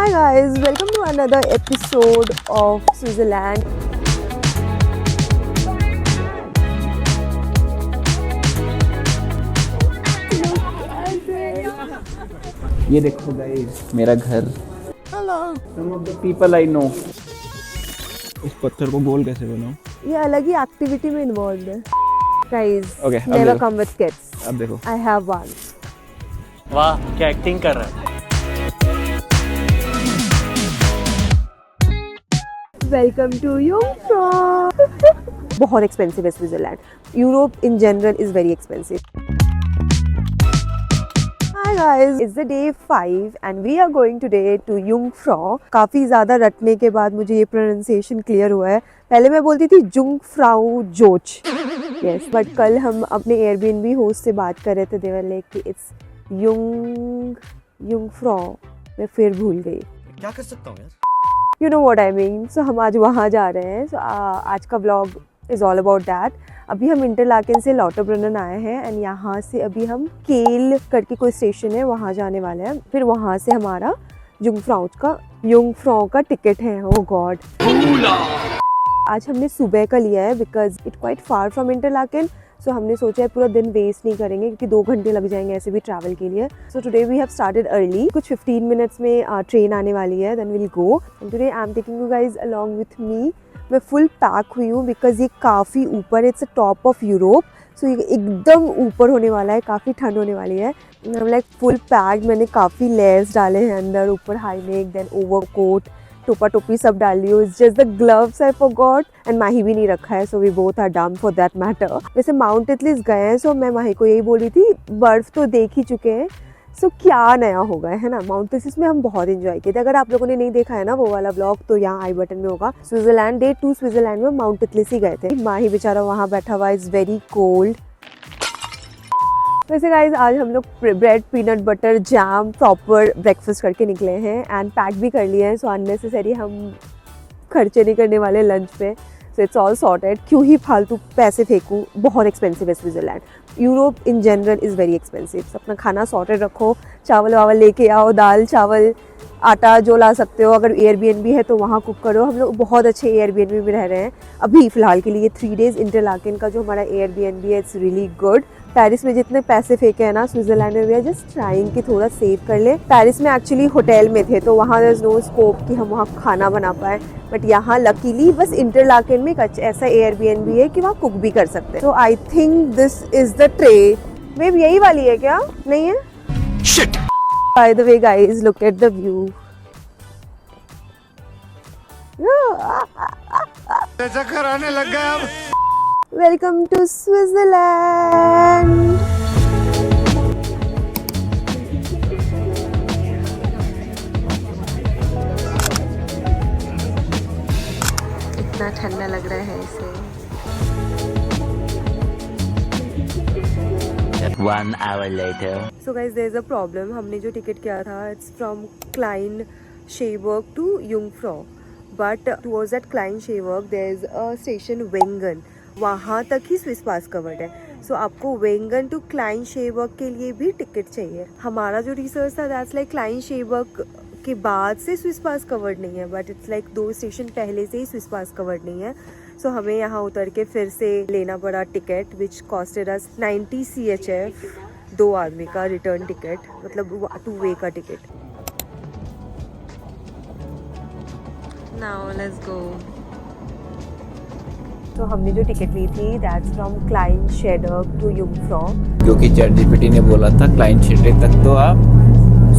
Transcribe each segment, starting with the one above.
Hi guys, welcome to another episode of Switzerland. ये देखो guys मेरा घर। Hello some of the people I know. इस पत्थर को गोल कैसे बनाऊं? ये अलग ही एक्टिविटी में इन्वॉल्व है। Guys, Okay, never come with kids. अब देखो I have one. वाह क्या एक्टिंग कर रहा है। Welcome to Jungfrau. बहुत एक्सपेंसिव है Switzerland. Europe in general is very expensive. Hi guys, it's the day 5 and we are going today to Jungfrau. काफ़ी ज़्यादा रटने के बाद मुझे ये प्रोनाउंसिएशन क्लियर हुआ है. पहले मैं बोलती थी जुंगफ्राउ जोच. Yes, but कल हम अपने Airbnb होस्ट से बात कर रहे थे. They were like कि it's Jungfrau. मैं फिर भूल गई. क्या कर सकता हूँ यार? You know what I mean. So हम आज वहाँ जा रहे हैं. So आज का vlog is all about that. अभी हम इंटरलाकेन से लॉटरब्रुनन आए हैं एंड यहाँ से अभी हम केल करके कोई स्टेशन है वहाँ जाने वाले हैं. फिर वहाँ से हमारा जुंगफ्राउ का टिकट है. Oh God. आज हमने सुबह का लिया है because it quite far from Interlaken. So हमने सोचा है पूरा दिन वेस्ट नहीं करेंगे क्योंकि 2 घंटे लग जाएंगे ऐसे भी ट्रैवल के लिए. So today we have started early. कुछ 15 मिनट्स में ट्रेन आने वाली है. Then will go and today I am taking you guys along with me. मैं फुल पैक हुई हूँ बिकॉज ये काफ़ी ऊपर, it's a top of Europe. So ये एकदम ऊपर होने वाला है. काफ़ी ठंड होने वाली है. हम लाइक फुल पैक. मैंने काफ़ी लेयर्स डाले हैं अंदर. ऊपर high neck, then over coat, टोपा टोपी सब डाली हूँ. Just the gloves I forgot and Mahi भी नहीं रखा है. So we both are dumb for that matter. वैसे माउंट एटलिस गए हैं. सो मैं माही को यही बोल रही थी बर्फ़ तो देख ही चुके हैं. सो क्या नया होगा है ना. माउंट एटलिस में हम बहुत एंजॉय किए थे. अगर आप लोगों ने नहीं देखा है ना वो वाला ब्लॉग तो यहाँ आई बटन में होगा. स्विट्जरलैंड डे 2 स्विट्जरलैंड में माउंट एटलिस ही गए थे. माही बेचारा वहाँ बैठा हुआ. Is very cold. वैसे गाइज आज हम लोग bread, peanut butter, jam proper breakfast करके निकले हैं एंड पैक भी कर लिए हैं. सो अननेसेसरी हम खर्चे नहीं करने वाले लंच पे. So it's all sorted. क्यों ही फालतू पैसे फेंकूँ. बहुत एक्सपेंसिव है Switzerland. Europe in general is very expensive. अपना खाना सॉर्टेड रखो. चावल वावल लेके आओ. दाल चावल आटा जो ला सकते हो. अगर एयरबीएनबी है तो वहाँ कुक करो. हम लोग बहुत अच्छे एयरबीएनबी में रह रहे हैं अभी फ़िलहाल के लिए. 3 डेज़ इंटरलाकेन का जो हमारा एयरबीएनबी है इट्स रियली गुड. पेरिस में जितने पैसे फेंके हैं ना स्विट्जरलैंड में वी आर जस्ट ट्राइंग कि थोड़ा सेव कर ले. पेरिस में एक्चुअली होटल में थे तो वहाँ देयर इज नो स्कोप कि हम वहाँ खाना बना पाए. बट यहाँ लकीली बस इंटरलाकेन में एक ऐसा एयरबीएनबी है कि वहाँ कुक भी कर सकते हैं. तो I think this is the tray. Maybe यही वाली है क्या? नहीं है. Shit. By the way guys look at the view. चक्कर आने लग गया अब. Welcome to Switzerland. इतना ठंडा लग रहा है इसे. 1 hour later. So guys, there is a problem. हमने जो टिकट किया था it's from Klein Scheberg to Jungfrau. But towards that Klein Scheberg there is a station Wengen. वहाँ तक ही स्विस पास कवर्ड है. सो आपको वेंगन टू क्लाइन शेबर्ग के लिए भी टिकट चाहिए. हमारा जो रिसर्च था दैट्स लाइक क्लाइन शेबर्ग के बाद से स्विस पास कवर्ड नहीं है. बट इट्स लाइक 2 स्टेशन पहले से ही स्विस पास कवर्ड नहीं है. सो हमें यहाँ उतर के फिर से लेना पड़ा टिकट विच कॉस्टेड अस 90 CHF 2 आदमी का रिटर्न टिकट. मतलब 2 वे का टिकट. Now let's go. तो हमने जो टिकट ली थी दैट्स फ्रॉम क्लाइन शेबर्ग टू जुंगफ्राउ. क्योंकि ChatGPT ने बोला था क्लाइन शेबर्ग तक तो आप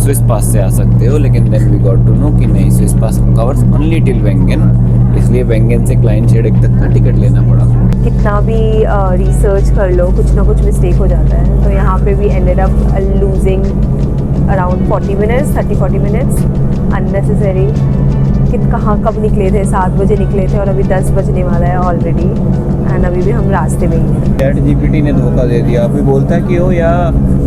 स्विस पास से आ सकते हो. लेकिन then we got to know कि नहीं, Swiss pass covers only till Wengen. इसलिए वेंगन से क्लाइन शेबर्ग तक का टिकट लेना पड़ा. कितना भी रिसर्च कर लो कुछ ना कुछ मिस्टेक हो जाता है. तो यहाँ पे भी ended up losing around 40 minutes 30-40 minutes unnecessary. कहाँ कब निकले थे? 7 बजे निकले थे और अभी 10 बजने वाला है ऑलरेडी एंड अभी भी हम रास्ते में ही हैं. ChatGPT ने धोखा दे दिया. अभी बोलता है कि oh yeah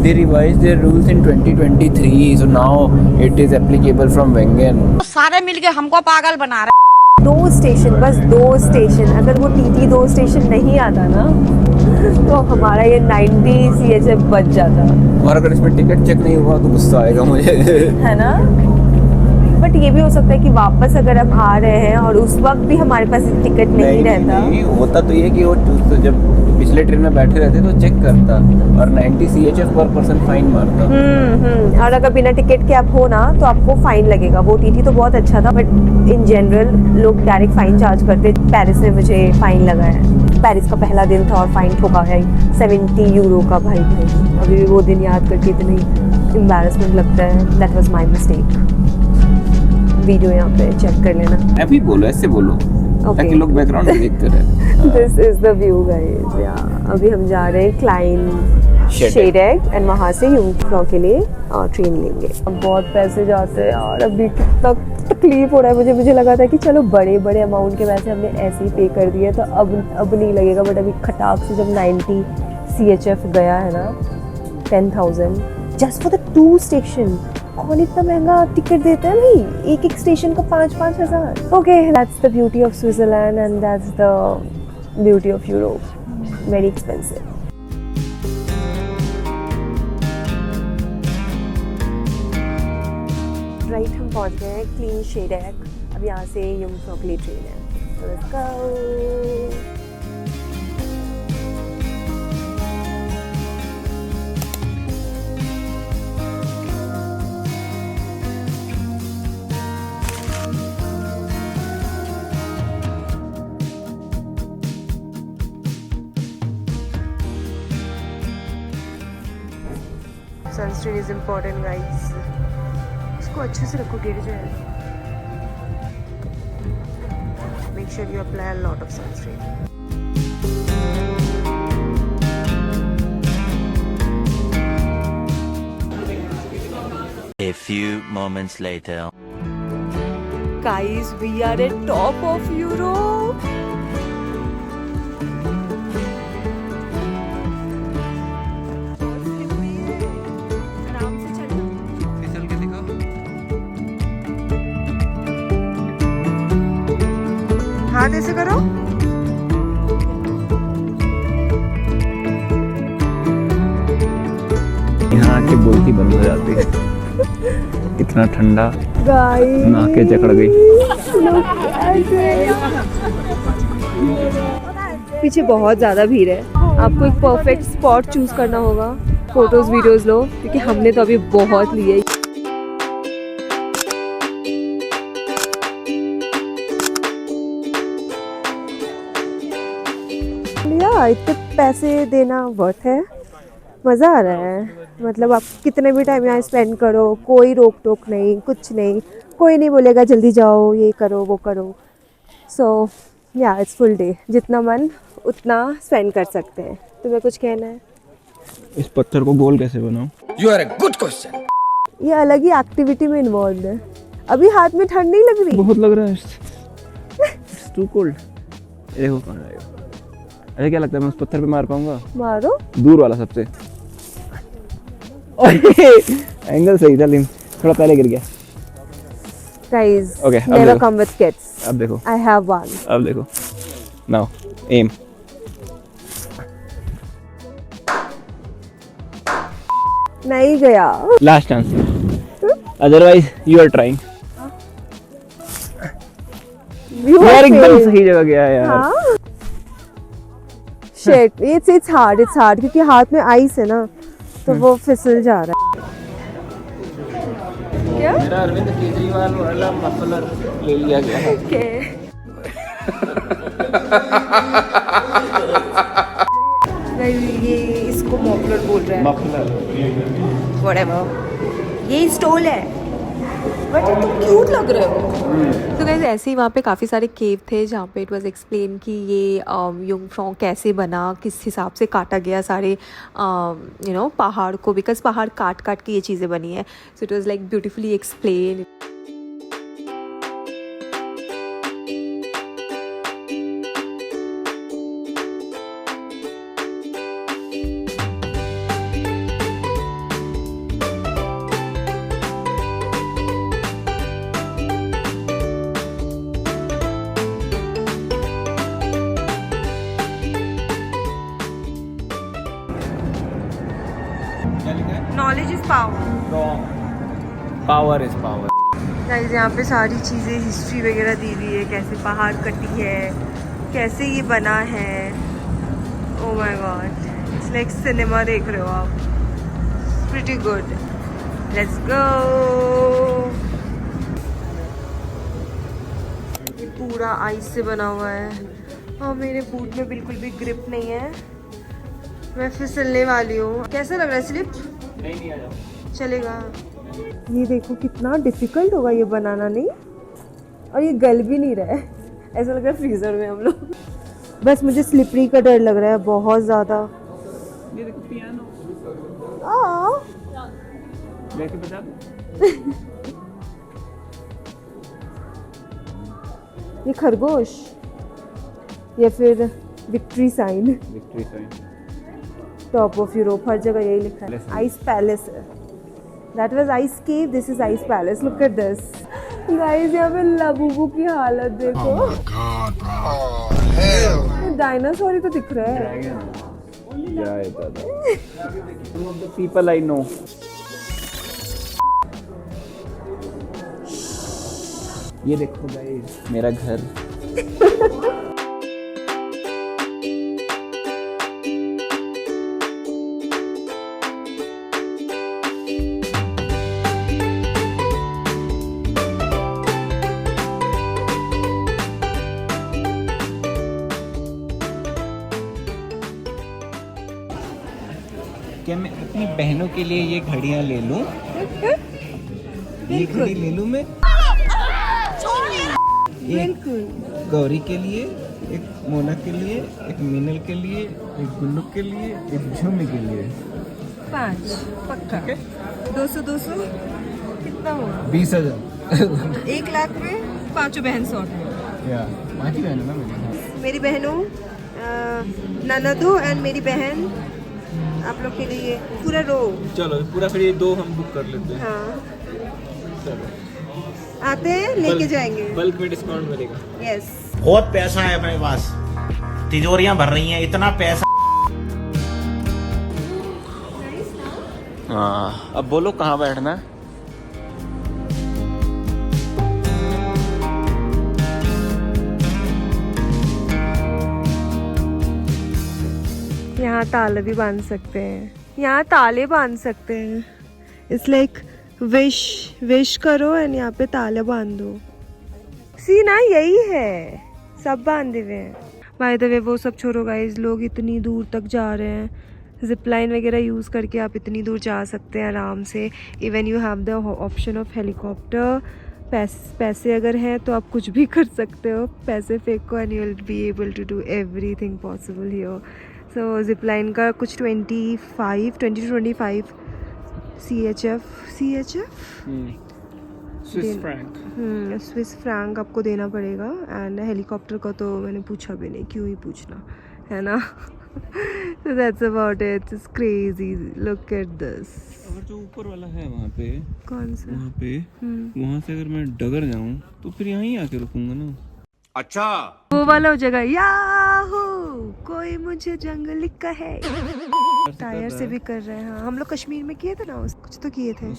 they revise their rules in 2023 so now it is applicable from Wengen. सारे मिलके हमको पागल बना रहे. 2 स्टेशन, बस 2 स्टेशन. अगर वो TT 2 स्टेशन नहीं आता ना तो हमारा ये 90 CHF बच जाता. और अगर इसमें टिकट चेक नहीं हुआ तो गुस्सा आएगा मुझे. है ना. बट ये भी हो सकता है कि वापस अगर हम आ रहे हैं और उस वक्त भी हमारे पास टिकट नहीं रहता। नहीं होता तो ये कि वो तो जब पिछले ट्रेन में बैठे रहते तो चेक करता और 90 CHF पर पर्सन फाइन मारता। और अगर बिना टिकट के आप हो ना तो आपको फाइन लगेगा। वो टीटी तो बहुत अच्छा था, बट इन जनरल लोग डायरेक्ट फाइन चार्ज करते। पेरिस में मुझे फाइन लगा है, पेरिस का पहला दिन था और फाइन ठोका है 70 यूरो का। भाई अभी भी वो दिन याद करके इतनी एम्बैरेसमेंट लगता है। That was my mistake. Video यहाँ पे चेक कर लेना। अभी बोलो, ऐसे बोलो ताकि लोग बैकग्राउंड में देखते रहे। This is the view guys. या अभी हम जा रहे हैं क्लाइन शेडेक एंड वहाँ से यूंगफ्रॉ के लिए ट्रेन लेंगे। अब बहुत पैसे जाते हैं और अभी कितना तकलीफ हो रहा है मुझे लगा था कि चलो बड़े बड़े अमाउंट के पैसे हमने ऐसे ही पे कर दिए तो अब नहीं लगेगा, बट अभी खटाक से जब 90 CHF गया है ना 10,000 जस्ट फॉर द 2 स्टेशन। कौन इतना महंगा टिकट देता है भाई, एक स्टेशन का 5-5 हज़ार। Okay, that's the beauty of Switzerland and that's the beauty of Europe. Very expensive. Right, हम पहुंच गए हैं क्लीन शेडेक। अब यहाँ से यूंगफ्रॉ के लिए ट्रेन है, तो let's go. Sunscreen is important guys, इसको अच्छे से रखो, गिर जाए। Make sure you apply a lot of sunscreen. A few moments later. Guys, we are at top of Europe. हाथ ऐसे करो। यहाँ आके बोलती बंद हो जाती है। इतना ठंडा, गाइस नाकें जकड़ गई। पीछे बहुत ज़्यादा भीड़ है। आपको एक परफेक्ट स्पॉट चूज करना होगा, फोटोज वीडियोस लो, क्योंकि हमने तो अभी बहुत लिए। इतने पैसे देना वर्थ है, मज़ा आ रहा है। मतलब आप कितने भी टाइम यहाँ स्पेंड करो, कोई रोक टोक नहीं, कुछ नहीं, कोई नहीं बोलेगा जल्दी जाओ, ये करो वो करो। सो या इट्स फुल डे, जितना मन उतना स्पेंड कर सकते हैं। तुम्हें कुछ कहना है? इस पत्थर को गोल कैसे बनाऊं? You are a good question. ये अलग ही एक्टिविटी में इन्वॉल्व है। अभी हाथ में ठंड नहीं लग रही? बहुत लग रहा है। It's too cold. देखो कौन आएगा। अरे क्या लगता है मैं उस पत्थर पे मार पाऊंगा? मारो। दूर वाला सबसे। एंगल सही था लेकिन थोड़ा पहले गिर गया। Guys, Okay, अब never देखो। come with kids. अब देखो। I have one. अब देखो। Now, aim. नहीं गया। Last chance. Otherwise, you are trying. यार एकदम सही जगह गया है यार। हाँ? Shit, it's hard क्योंकि हाथ में आइस है ना, तो वो फिसल जा रहा है। क्या? मेरा अरविंद केजरीवाल वाला मफलर ले लिया गया है। ये इसको मफलर बोल रहा है। मफलर। Whatever. ये स्टोल है। बट तुम क्यूट लग रहे हो। तो गाइस ऐसे ही वहाँ पे काफ़ी सारे केव थे जहाँ पे इट वाज एक्सप्लेन कि ये यूंगफ्रॉ कैसे बना, किस हिसाब से काटा गया सारे पहाड़ को, बिकॉज पहाड़ काट काट के ये चीज़ें बनी है। So it was like beautifully explain. Knowledge is power. Wrong. Power is power. Guys यहाँ पे सारी चीज़ें हिस्ट्री वगैरह दी हुई है, कैसे पहाड़ कटी है, कैसे ये बना है। Oh my God, it's like cinema देख रहे हो आप। Pretty good, let's go. ये पूरा आइस से बना हुआ है और मेरे बूट में बिल्कुल भी ग्रिप नहीं है, मैं फिसलने वाली हूँ। कैसा लग रहा है स्लिप? नहीं आ जाओ। चलेगा। ये देखो कितना डिफिकल्ट होगा ये बनाना, नहीं? और ये गल भी नहीं रहा है, ऐसा लग रहा है फ्रीजर में हम लोग। बस मुझे स्लिपरी का डर लग रहा है बहुत ज़्यादा। ये देखो पियानो। लेके बजा दो। ये खरगोश या फिर victory sign. Victory sign. Top of Europe, हर जगह यही लिखा है। आइस पैलेस है। That was ice cave, this is ice palace. Look at this guys, यहाँ पे लाबूबू की हालत देखो। डायनासोर ही तो दिख रहा है। Some of the people I know. ये देखो गाइस, मेरा घर। क्या मैं अपनी बहनों के लिए ये घड़ियां ले लूं? ये घड़ी ले लूं मैं? एक गौरी के लिए, एक मोना के लिए, एक मीनल के लिए, एक गुल्लू के लिए, एक झुमी के लिए। 5 पक्का। 200 कितना हुआ? 20,000। 1 लाख में 5 बहन सॉर्ट में। या 5 ही बहन है ना मेरी बहनों, ननदो एंड मेरी बहन, आप लोग के लिए पूरा रो। चलो पूरा, फिर ये 2 हम बुक कर लेते हैं। हाँ, चलो आते हैं लेके जाएंगे। बल्क में डिस्काउंट मिलेगा। यस। बहुत पैसा है अपने पास, तिजोरियां भर रही हैं, इतना पैसा। हाँ, अब बोलो कहाँ बैठना है? यहाँ ताले भी बांध सकते हैं, यहाँ ताले बांध सकते हैं। इट्स लाइक विश करो एंड यहाँ पे ताले बांधो। सी ना, यही है, सब बांधे हुए हैं। बाय द वे वो सब छोड़ो गाइस, लोग इतनी दूर तक जा रहे हैं। जिपलाइन वगैरह यूज़ करके आप इतनी दूर जा सकते हैं आराम से। Even you have the option of helicopter. पैसे अगर हैं तो आप कुछ भी कर सकते हो। पैसे फेंको and you will be able to do everything possible here. So zipline का कुछ 20 to 25 CHF स्विस फ्रैंक आपको देना पड़ेगा। एंड हेलीकॉप्टर का तो मैंने पूछा भी नहीं, क्यों ही पूछना, है ना। So that's about it. It's crazy. Look at this. और जो ऊपर वाला है वहाँ पे, कौन सा? वहाँ पे, वहाँ से अगर मैं डगर जाऊँ तो फिर यहाँ ही आके रुकूंगा ना। अच्छा, वो वाला हो जाएगा। याहू, कोई मुझे जंगल का है। टायर से भी कर रहे हैं। हाँ, हम लोग कश्मीर में किए थे ना, कुछ तो किए थे।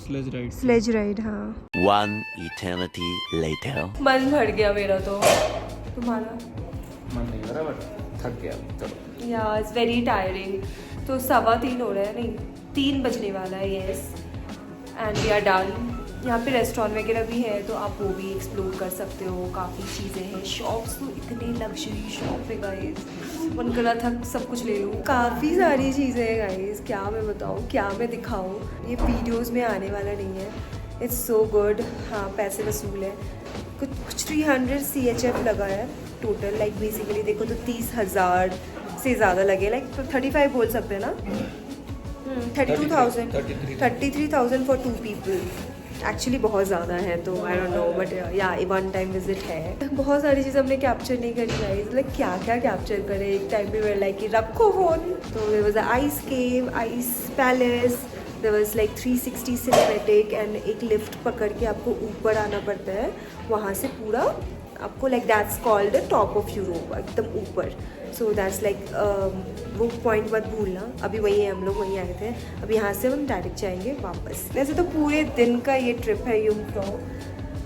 Sledge ride. हाँ। One eternity later. मन भर गया मेरा तो। तुम्हारा? मन नहीं हो रहा, बट थक गया। चलो। या इट्स वेरी टायरिंग। तो 3:15 हो रहा है, नहीं 3 बजने वाला है। Yes, and we are done. यहाँ पे रेस्टोरेंट वगैरह भी है तो आप वो भी एक्सप्लोर कर सकते हो। काफ़ी चीज़ें हैं। शॉप्स तो इतने लग्जरी शॉप है गाइस, मन कर रहा था सब कुछ ले लूँ। काफ़ी सारी चीज़ें हैं गाइस, क्या मैं बताऊँ, क्या मैं दिखाऊँ, ये वीडियोस में आने वाला नहीं है। It's so good. हाँ, पैसे वसूल है। कुछ 300 CHF लगा है टोटल। लाइक बेसिकली देखो तो 30,000 से ज़्यादा लगे। लाइक 35 बोल सकते हैं ना। 33,000 फॉर 2 पीपल। एक्चुअली बहुत ज़्यादा है तो आई डोंट नो, बट या 1 टाइम विजिट है। बहुत सारी चीज़ हमने कैप्चर नहीं करी गाइस। लाइक क्या क्या कैप्चर करें। एक टाइम पे लाइक कि रखो फोन। तो there was a ice cave, ice palace, there was like 360 cinematic and एक लिफ्ट पकड़ के आपको ऊपर आना पड़ता है। वहाँ से पूरा आपको like that's called the top of Europe, एकदम ऊपर। सो दैट्स लाइक वो पॉइंट मत भूलना। अभी वहीं है, हम लोग वहीं आए थे। अब यहाँ से हम डायरेक्ट जाएंगे वापस। वैसे तो पूरे दिन का ये ट्रिप है यूमफ्रॉ,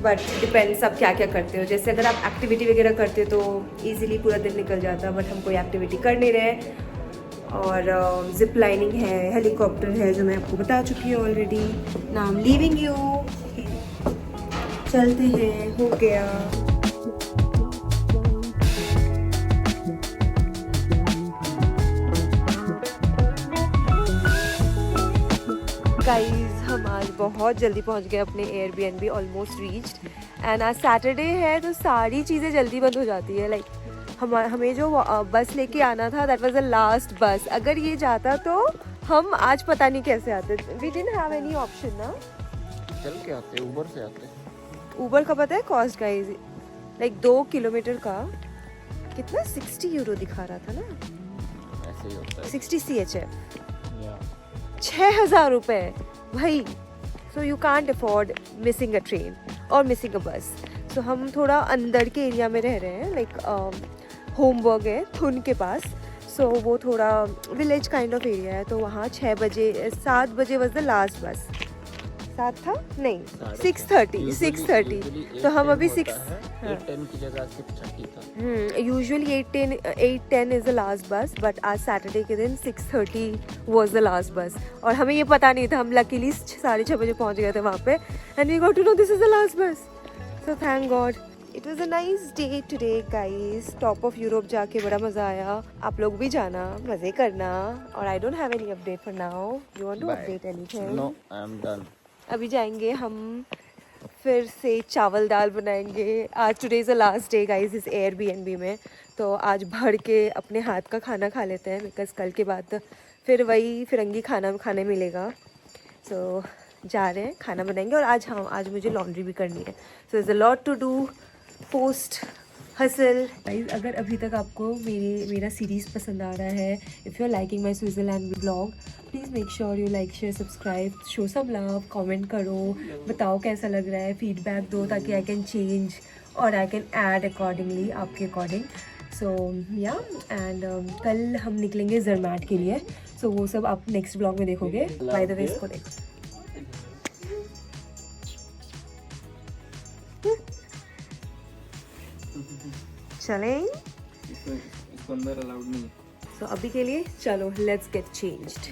बट डिपेंड्स आप क्या क्या करते हो। जैसे अगर आप एक्टिविटी वगैरह करते हो तो ईजिली पूरा दिन निकल जाता है, बट हम कोई एक्टिविटी कर नहीं रहे। और जिप लाइनिंग है, हेलीकॉप्टर है जो मैं आपको बता चुकी हूँ already. Now I am leaving you, चलते हैं, हो गया। गाइस हम आज बहुत जल्दी पहुंच गए अपने एयरबीएनबी, ऑलमोस्ट रीच्ड। एंड आज सैटरडे है तो सारी चीज़ें जल्दी बंद हो जाती है। लाइक हमें जो बस लेके आना था दैट वाज द लास्ट बस। अगर ये जाता तो हम आज पता नहीं कैसे आते। We didn't have any option ना, चल के आते, ऊबर से आते। ऊबर का पता है कॉस्ट गाइस, लाइक 2 किलोमीटर का कितना 60 यूरो दिखा रहा था ना, ऐसे ही होता है। 60 CHF, 6,000 रुपये भाई। So you can't afford missing a train और मिसिंग अ बस। सो हम थोड़ा अंदर के एरिया में रह रहे हैं, लाइक होमवर्क है थुन के पास। सो वो थोड़ा विलेज काइंड ऑफ एरिया है। तो वहाँ 7 बजे वॉज द लास्ट बस। 7 था नहीं, 6:30। तो हम अभी 8:10 की जगह 6:30 था। यूजुअली 8:10 इज़ द लास्ट बस, बट आज सैटरडे के दिन 6:30 वॉज द लास्ट बस। और हमें ये पता नहीं था, हम लकीली 6:30 बजे पहुंच गए थे वहाँ पे। And we got to know this is the last bus. So thank God. It was a nice day today guys. Top of Europe जाके बड़ा मज़ा आया। आप लोग भी जाना, मज़े करना। और I don't have any update for now. You want to update anything? No, I am done. अभी जाएंगे हम फिर से चावल दाल बनाएंगे। आज today is the last day guys इस एयरबीएनबी में। तो आज भर के अपने हाथ का खाना खा लेते हैं, बिकॉज कल के बाद फिर वही फिरंगी खाना खाने मिलेगा। सो जा रहे हैं, खाना बनाएंगे। और आज मुझे लॉन्ड्री भी करनी है। So is a lot to do post hustle. Guys अगर अभी तक आपको मेरा सीरीज़ पसंद आ रहा है, if you are liking my Switzerland vlog, please make sure you like, share, subscribe, show some love, comment करो, बताओ कैसा लग रहा है, फीडबैक दो ताकि आई कैन चेंज और आई कैन ऐड अकॉर्डिंगली, आपके अकॉर्डिंग। सो या एंड कल हम निकलेंगे ज़रमैट के लिए। सो वो सब आप नेक्स्ट ब्लॉग में देखोगे। बाय द वे इसको देखो, चलें। इसको अंदर अलाउड नहीं। सो अभी के लिए चलो, let's get changed.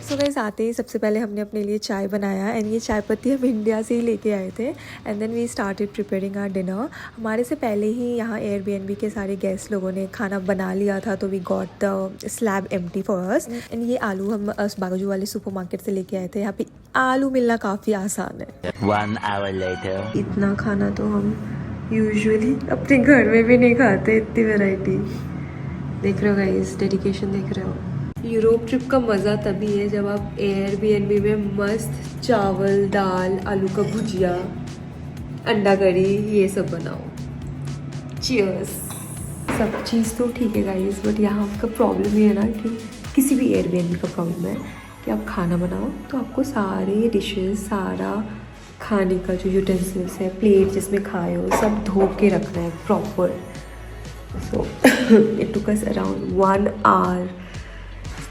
So guys आते ही सबसे पहले हमने अपने लिए चाय बनाया। एंड ये चाय पत्ती हम इंडिया से ही लेके आए थे। And then we started preparing our dinner. हमारे से पहले ही यहाँ एयरबीएनबी के सारे गेस्ट लोगों ने खाना बना लिया था, तो we got the slab empty for us. And ये आलू हम बाजू वाले सुपरमार्केट से लेके आए थे। यहाँ पे आलू मिलना काफ़ी आसान है। 1 hour later. इतना खाना तो हम यूजुअली अपने घर में भी नहीं खाते, इतनी वैरायटी। देख रहे हो गाइस, डेडिकेशन देख रहे हो। यूरोप ट्रिप का मज़ा तभी है जब आप एयरबीएनबी में मस्त चावल, दाल, आलू का भुजिया, अंडा करी, ये सब बनाओ। चीयर्स। सब चीज़ तो ठीक है गाइस, बट यहाँ का प्रॉब्लम ये है ना कि किसी भी एयरबीएनबी का प्रॉब्लम है कि आप खाना बनाओ तो आपको सारे डिशेस, सारा खाने का जो यूटेंसिल्स है, प्लेट जिसमें खाए हो, सब धो के रखना है proper. So it took us around 1 hour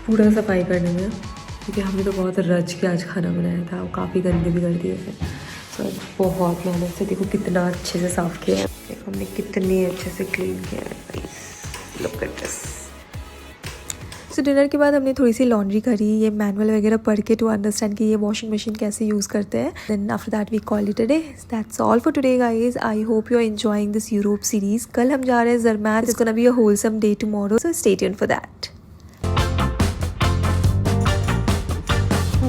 पूरा सफाई करने में, क्योंकि हमने तो बहुत रच के आज खाना बनाया था और काफ़ी गंदे भी कर दिए थे। सो बहुत मेहनत से देखो कितना अच्छे से साफ़ किया है। देखो हमने कितने अच्छे से क्लीन किया है। Look at this. So dinner के बाद हमने थोड़ी सी लॉन्ड्री करी, ये मैनुअल वगैरह पढ़ के टू अंडरस्टैंड कि ये वॉशिंग मशीन कैसे यूज़ करते हैं। Then after that we call it a day. That's all for today guys. I hope you are enjoying this Europe series. कल हम जा रहे हैं Zermatt. It's gonna be a wholesome day tomorrow, so stay tuned for that.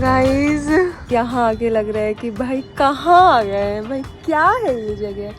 Guys यहाँ आके लग रहा है कि भाई कहाँ आ गए हैं, भाई क्या है ये जगह।